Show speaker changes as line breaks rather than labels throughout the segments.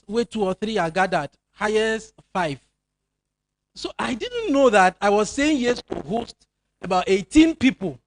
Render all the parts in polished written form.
where 2 or 3 are gathered, highest 5. So I didn't know that I was saying yes to host about 18 people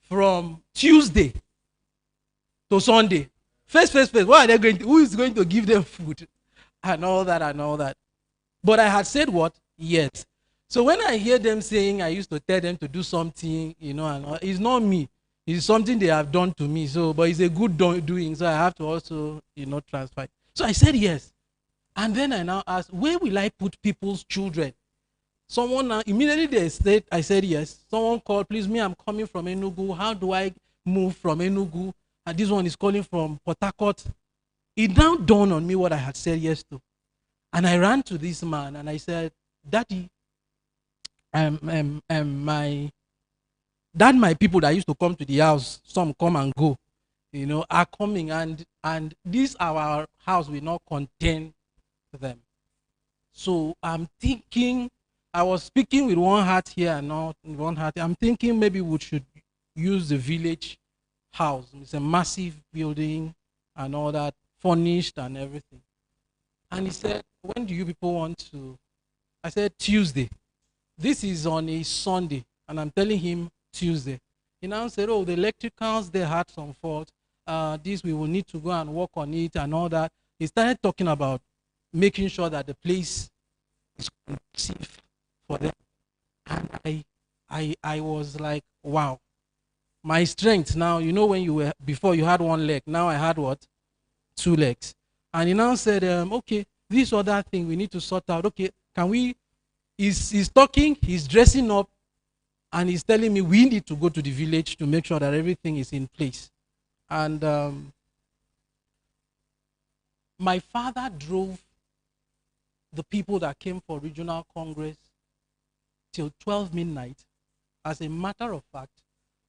from Tuesday to Sunday. First. What are they going to, who is going to give them food? And all that and all that. But I had said what? Yes. So when I hear them saying I used to tell them to do something, and it's not me. It's something they have done to me. So, but it's a good doing. So I have to also, transfer it. So I said yes. And then I now asked, where will I put people's children? Someone now, immediately they said, I said yes. Someone called, please, me, I'm coming from Enugu. How do I move from Enugu? And this one is calling from Port Harcourt. It now dawned on me what I had said yes to. And I ran to this man and I said, Daddy, my people that used to come to the house, some come and go, are coming, and this our house will not contain them. So I'm thinking, I was speaking with one heart here and not one heart. I'm thinking maybe we should use the village house. It's a massive building and all that, furnished and everything. And he said, when do you people want to? I said, Tuesday. This is on a Sunday, and I'm telling him Tuesday. He now said, oh, the electricals, they had some fault. This, we will need to go and work on it and all that. He started talking about making sure that the place is conducive for them. And I was like, wow. My strength now, when you were, before you had one leg, now I had what? 2 legs. And he now said, okay, this other thing we need to sort out. Okay, can we, he's talking, he's dressing up, and he's telling me we need to go to the village to make sure that everything is in place. And my father drove the people that came for regional congress till 12 midnight. As a matter of fact,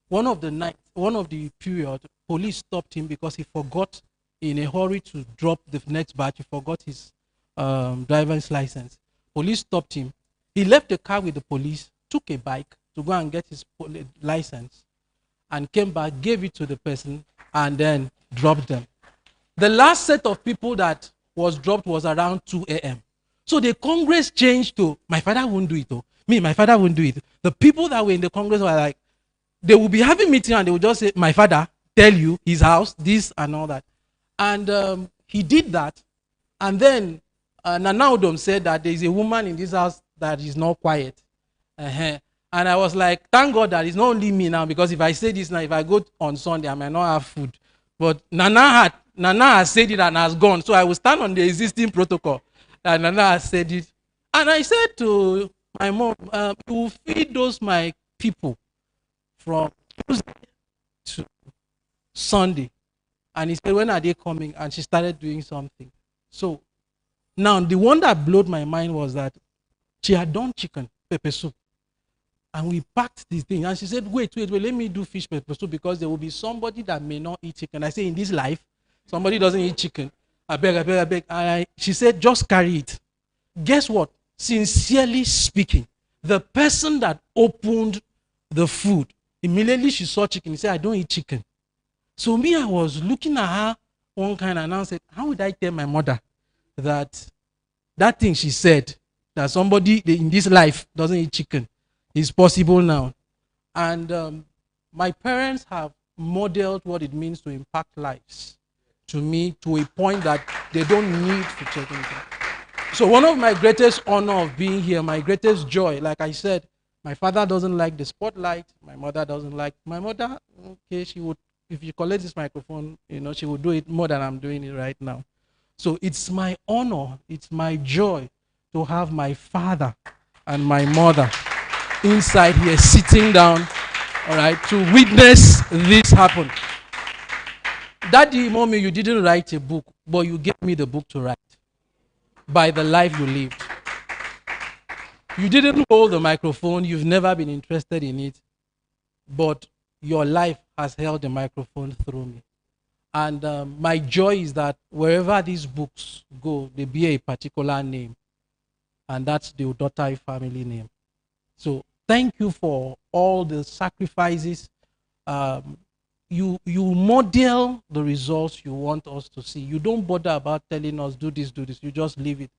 one of the period, police stopped him because he forgot in a hurry to drop the next batch. He forgot his driver's license. Police stopped him. He left the car with the police, took a bike to go and get his license, and came back, gave it to the person, and then dropped them. The last set of people that was dropped was around 2 a.m. So the Congress changed to, my father won't do it. Oh. My father won't do it. The people that were in the Congress were like, they will be having meeting and they will just say, my father, tell you, his house, this and all that. And he did that. And then Nana Udom said that there is a woman in this house that is not quiet. And I was like, thank God that it's not only me now, because if I say this now, if I go on Sunday, I might not have food. But Nana has said it and has gone. So I will stand on the existing protocol. And Nana has said it. And I said to my mom, you will feed those my people from Tuesday to Sunday. And he said, when are they coming? And she started doing something. So now the one that blew my mind was that she had done chicken pepper soup. And we packed this thing. And she said, wait, let me do fish pepper soup, because there will be somebody that may not eat chicken. I say, in this life, somebody doesn't eat chicken. I beg. She said, just carry it. Guess what? Sincerely speaking, the person that opened the food, immediately she saw chicken. She said, I don't eat chicken. So me, I was looking at her one kind, and I said, how would I tell my mother that thing she said, that somebody in this life doesn't eat chicken, is possible now? And my parents have modeled what it means to impact lives to me, to a point that they don't need to check anything. So one of my greatest honor of being here, my greatest joy, like I said, my father doesn't like the spotlight. My mother doesn't like, my mother, okay, she would, if you collect this microphone, she would do it more than I'm doing it right now. So it's my honor, it's my joy to have my father and my mother inside here sitting down, all right, to witness this happen. Daddy, mommy, you didn't write a book, but you gave me the book to write by the life you lived. You didn't hold the microphone, you've never been interested in it, but your life has held the microphone through me. And my joy is that wherever these books go, they bear a particular name, and that's the Udotai family name. So thank you for all the sacrifices you model the results you want us to see. You don't bother about telling us do this, do this. You just leave it.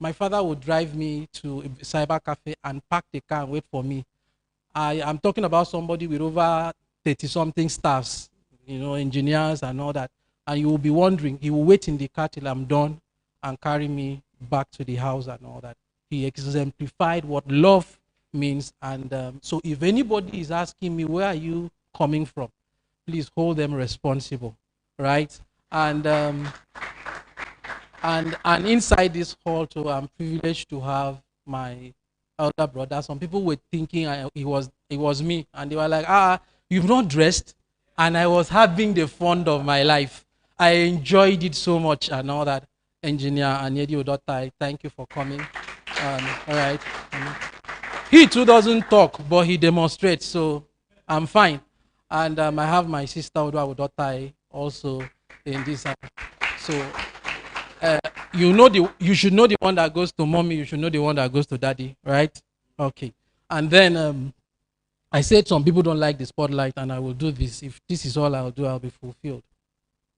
My father would drive me to a cyber cafe and park the car and wait for me. I am talking about somebody with over 30 something staffs, engineers and all that. And you will be wondering, he will wait in the car till I'm done and carry me back to the house and all that. He exemplified what love means. And so if anybody is asking me, where are you coming from? Please hold them responsible, right? And inside this hall too, I'm privileged to have my elder brother. Some people were thinking it was me, and they were like, you've not dressed. And I was having the fun of my life. I enjoyed it so much and all that. Engineer Anyedi Odotai, thank you for coming. All right. He too doesn't talk, but he demonstrates, so I'm fine. And I have my sister Odwa Odotai also in this. So you should know the one that goes to mommy. You should know the one that goes to daddy, right? Okay. And then I said some people don't like the spotlight, and I will do this. If this is all I'll do, I'll be fulfilled.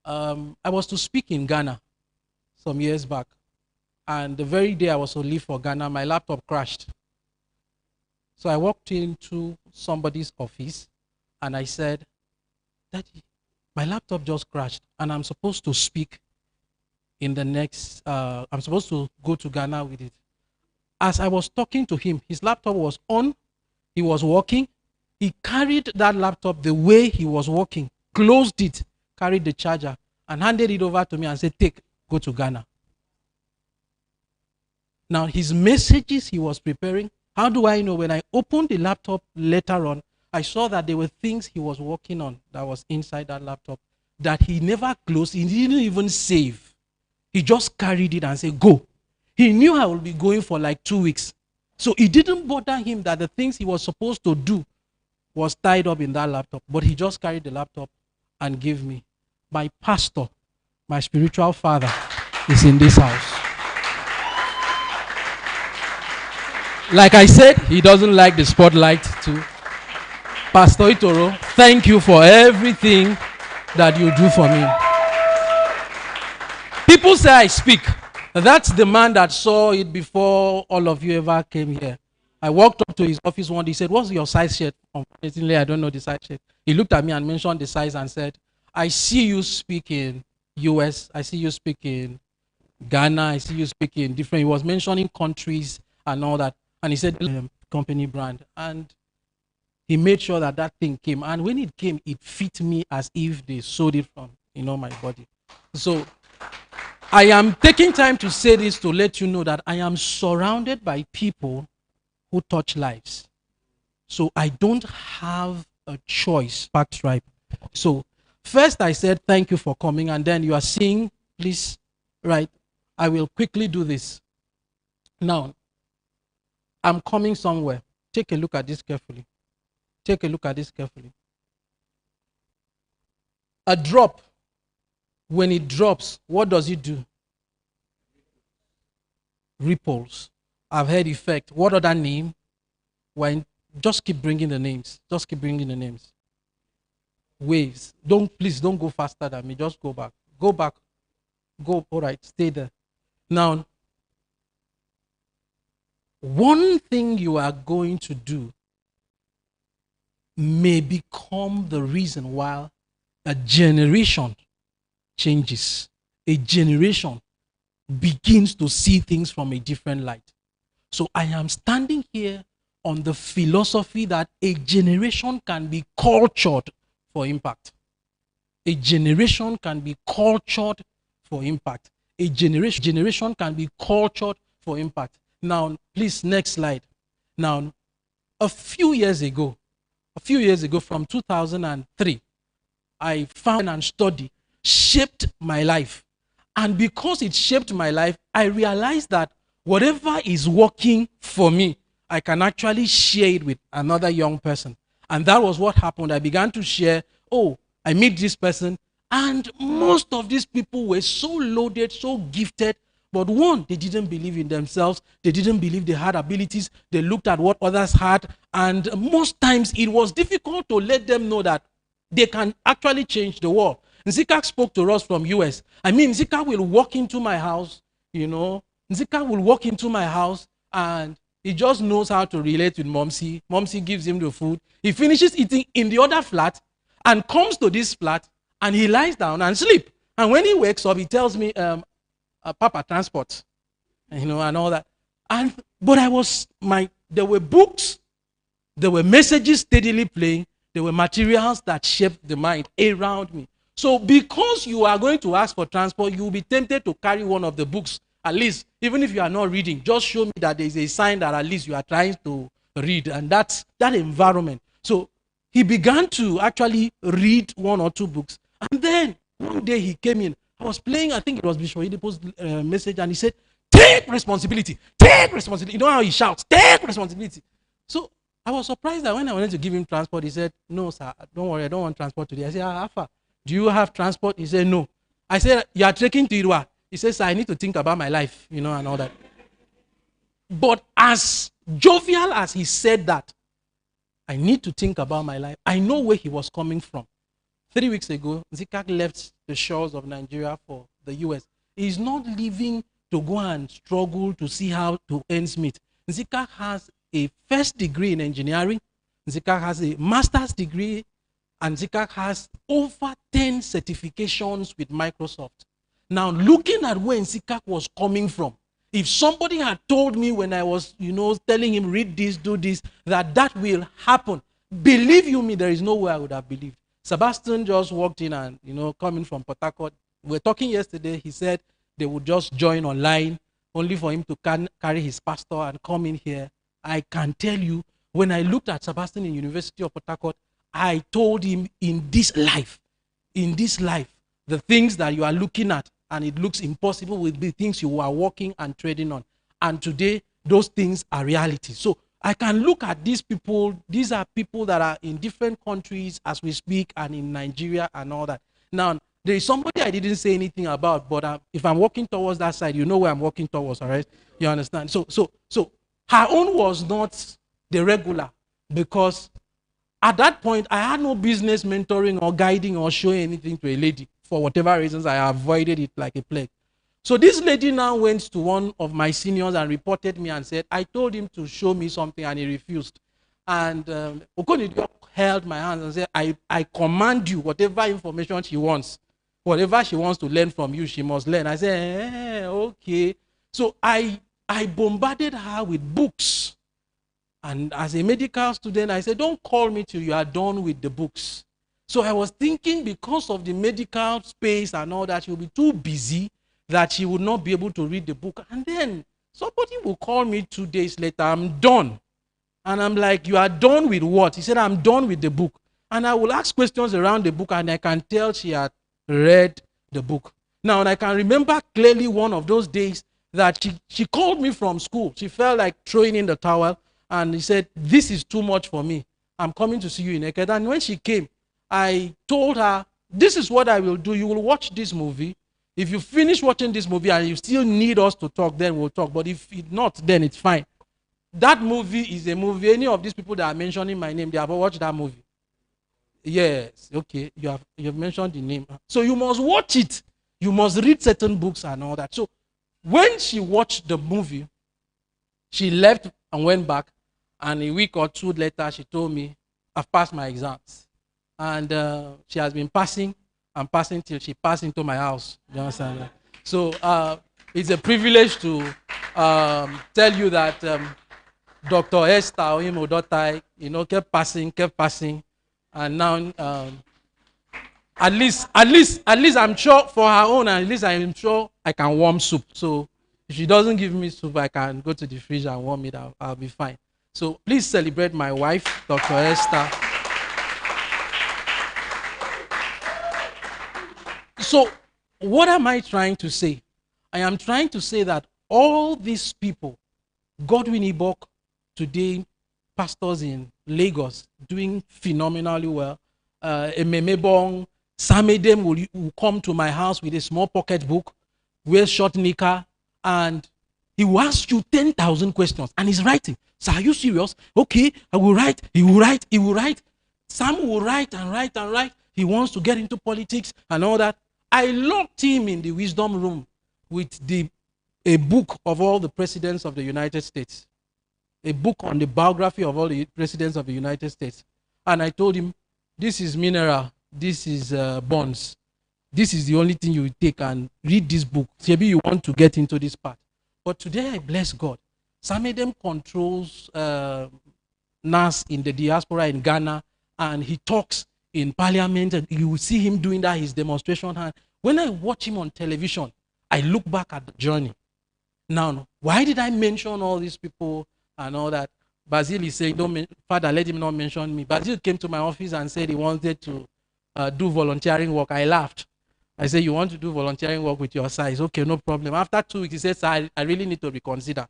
I was to speak in Ghana some years back, and the very day I was to leave for Ghana, my laptop crashed. So I walked into somebody's office, and I said, Daddy, my laptop just crashed, and I'm supposed to speak in the next, I'm supposed to go to Ghana with it. As I was talking to him, his laptop was on, he was working, he carried that laptop the way he was working, closed it, carried the charger, and handed it over to me and said, take, go to Ghana. Now, his messages he was preparing, how do I know? When I opened the laptop later on, I saw that there were things he was working on that was inside that laptop that he never closed, he didn't even save. He just carried it and said, go. He knew I would be going for like 2 weeks. So it didn't bother him that the things he was supposed to do was tied up in that laptop. But he just carried the laptop and gave me. My pastor, my spiritual father, is in this house. Like I said, he doesn't like the spotlight too. Pastor Itoro, thank you for everything that you do for me. People say I speak. That's the man that saw it before all of you ever came here. I walked up to his office one day. He said, what's your size shirt? Unfortunately, I don't know the size shirt. He looked at me and mentioned the size and said, I see you speak in US. I see you speak in Ghana. I see you speak in different. He was mentioning countries and all that. And he said, company brand. And he made sure that that thing came. And when it came, it fit me as if they sewed it from, my body. So I am taking time to say this to let you know that I am surrounded by people who touch lives. So I don't have a choice, Pax Tribe. So first I said, thank you for coming. And then you are seeing, please, right, I will quickly do this. Now, I'm coming somewhere. Take a look at this carefully. Take a look at this carefully. A drop, when it drops, what does it do? Ripples. I've heard effect. What other name? Just keep bringing the names. Just keep bringing the names. Waves. Please don't go faster than me. Just go back. Go back. Go. All right. Stay there. Now, one thing you are going to do may become the reason why a generation changes. A generation begins to see things from a different light. So I am standing here on the philosophy that a generation can be cultured for impact. A generation can be cultured for impact. A generation can be cultured for impact. Now, please, next slide. Now, a few years ago, from 2003, I found and studied, shaped my life. And because it shaped my life, I realized that whatever is working for me, I can actually share it with another young person. And that was what happened. I began to share, I meet this person, and most of these people were so loaded, so gifted, but one, they didn't believe in themselves. They didn't believe they had abilities. They looked at what others had, and most times it was difficult to let them know that they can actually change the world. Nzika spoke to us from US. I mean, Nzika will walk into my house, you know. Nzika will walk into my house and he just knows how to relate with Momsi. Momsi gives him the food. He finishes eating in the other flat and comes to this flat and he lies down and sleep. And when he wakes up, he tells me, Papa, transport, you know, and all that. But there were books, there were messages steadily playing, there were materials that shaped the mind around me. So because you are going to ask for transport, you will be tempted to carry one of the books, at least, even if you are not reading, just show me that there is a sign that at least you are trying to read, and that's that environment. So he began to actually read one or two books, and then one day he came in. I was playing, I think it was Bishop Oyedepo's message, and he said, take responsibility, take responsibility. You know how he shouts, take responsibility. So I was surprised that when I wanted to give him transport, he said, no, sir, don't worry, I don't want transport today. I said, Alpha, do you have transport? He said, no. I said, you are trekking to Irua. He says, I need to think about my life, you know, and all that. But as jovial as he said that, I need to think about my life, I know where he was coming from. 3 weeks ago, Nzika left the shores of Nigeria for the US. He's not leaving to go and struggle to see how to ends meet. Nzika has a first degree in engineering. Nzika has a master's degree, and Nzika has over 10 certifications with Microsoft. Now, looking at where Nzika was coming from, if somebody had told me when I was, you know, telling him, read this, do this, that will happen, believe you me, there is no way I would have believed. Sebastian just walked in and, you know, coming from Port Harcourt. We were talking yesterday, he said they would just join online, only for him to carry his pastor and come in here. I can tell you, when I looked at Sebastian in University of Port Harcourt, I told him, in this life, the things that you are looking at and it looks impossible will be things you are working and trading on. And today, those things are reality. So I can look at these people. These are people that are in different countries as we speak, and in Nigeria and all that. Now, there is somebody I didn't say anything about, but if I'm walking towards that side, you know where I'm walking towards, all right? You understand? So her own was not the regular, because at that point, I had no business mentoring or guiding or showing anything to a lady. For whatever reasons, I avoided it like a plague. So this lady now went to one of my seniors and reported me and said, I told him to show me something and he refused. And Okonjo held my hands and said, I command you, whatever information she wants, whatever she wants to learn from you, she must learn. I said, okay. So I bombarded her with books. And as a medical student, I said, don't call me till you are done with the books. So I was thinking, because of the medical space and all that, she will be too busy that she would not be able to read the book. And then somebody will call me 2 days later, I'm done. And I'm like, you are done with what? He said, I'm done with the book. And I will ask questions around the book, and I can tell she had read the book. Now, and I can remember clearly one of those days that she called me from school. She felt like throwing in the towel, and he said, this is too much for me. I'm coming to see you in Ekeda. And when she came, I told her, this is what I will do. You will watch this movie. If you finish watching this movie and you still need us to talk, then we'll talk. But if not, then it's fine. That movie is a movie. Any of these people that are mentioning my name, they have watched that movie. Yes, okay. You have mentioned the name. So you must watch it. You must read certain books and all that. So when she watched the movie, she left and went back. And a week or two later, she told me, I've passed my exams. And she has been passing and passing till she passed into my house. You understand? So it's a privilege to tell you that Dr. Esther Oyemo-Dotai, you know, kept passing. And now, at least I'm sure for her own, at least I'm sure I can warm soup. So if she doesn't give me soup, I can go to the fridge and warm it. I'll be fine. So please celebrate my wife, Dr. Esther. So what am I trying to say? I am trying to say that all these people, Godwin Ibok, today pastors in Lagos, doing phenomenally well. Ememebong, Samedem will come to my house with a small pocket book, wear short knicker, and he will ask you 10,000 questions, and he's writing. So are you serious? Okay, I will write. He will write. Sam will write and write and write. He wants to get into politics and all that. I locked him in the wisdom room with a book of all the presidents of the United States, a book on the biography of all the presidents of the United States. And I told him, this is mineral, this is bonds. This is the only thing you take, and read this book. Maybe you want to get into this part. But today I bless God. Sam Edem controls NAS in the diaspora in Ghana, and he talks in parliament, and you will see him doing that, his demonstration. And when I watch him on television, I look back at the journey. Now, why did I mention all these people and all that? Basil is saying, don't, Father, let him not mention me. Basil came to my office and said he wanted to do volunteering work. I laughed. I said, you want to do volunteering work with your size? Okay, no problem. After 2 weeks, he said, sir, I really need to reconsider,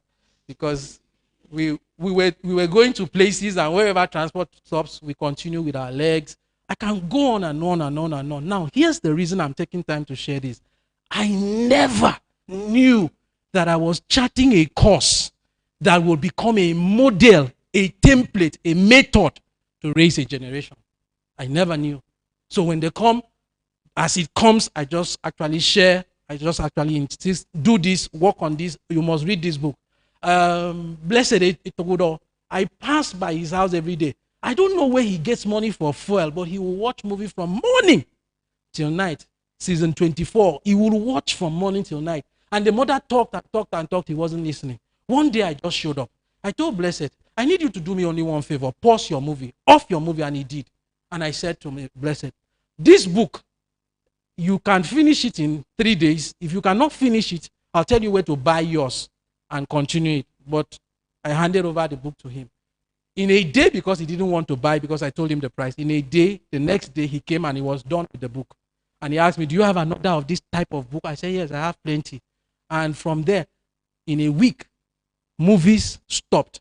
because we were going to places, and wherever transport stops, we continue with our legs. I can go on and on and on and on. Now, here's the reason I'm taking time to share this. I never knew that I was charting a course that will become a model, a template, a method to raise a generation. I never knew. So when they come, as it comes, I just actually share. I just actually insist, do this, work on this. You must read this book. Blessed Itogudo, I pass by his house every day. I don't know where he gets money for fuel, but he will watch movies from morning till night. Season 24, he will watch from morning till night. And the mother talked and talked and talked. He wasn't listening. One day I just showed up. I told Blessed, I need you to do me only one favor. Pause your movie, off your movie, and he did. And I said to me, Blessed, this book, you can finish it in 3 days. If you cannot finish it, I'll tell you where to buy yours and continue it. But I handed over the book to him. In a day, because he didn't want to buy, because I told him the price. In a day, the next day, he came and he was done with the book. And he asked me, do you have another of this type of book? I said, yes, I have plenty. And from there, in a week, movies stopped.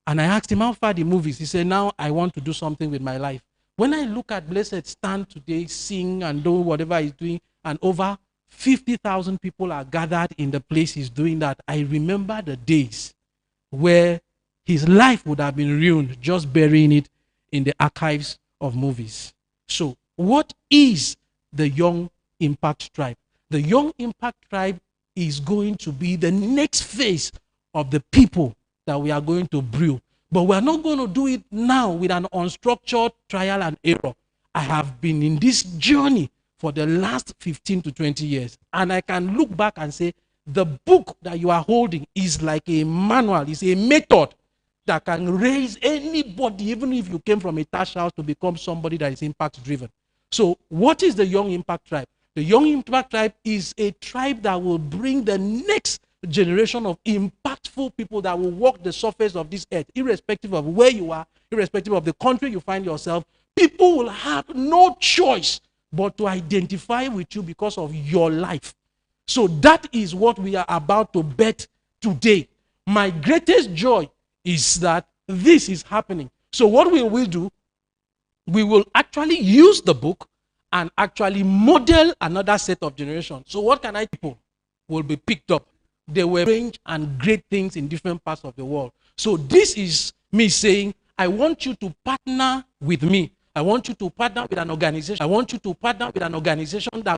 And I asked him, how far the movies? He said, now I want to do something with my life. When I look at Blessed stand today, sing and do whatever he's doing, and over 50,000 people are gathered in the place he's doing that, I remember the days where his life would have been ruined just burying it in the archives of movies. So what is the Young Impact Tribe? The Young Impact Tribe is going to be the next phase of the people that we are going to brew. But we are not going to do it now with an unstructured trial and error. I have been in this journey for the last 15 to 20 years. And I can look back and say, the book that you are holding is like a manual, it's a method that can raise anybody, even if you came from a thatched house, to become somebody that is impact driven. So what is the Young Impact Tribe? The Young Impact Tribe is a tribe that will bring the next generation of impactful people that will walk the surface of this earth, irrespective of where you are, irrespective of the country you find yourself. People will have no choice but to identify with you because of your life. So that is what we are about to bet today. My greatest joy is that this is happening. So what we will do, we will actually use the book and actually model another set of generations. So what can I people will be picked up? There were strange and great things in different parts of the world. So this is me saying, I want you to partner with me. I want you to partner with an organization. I want you to partner with an organization that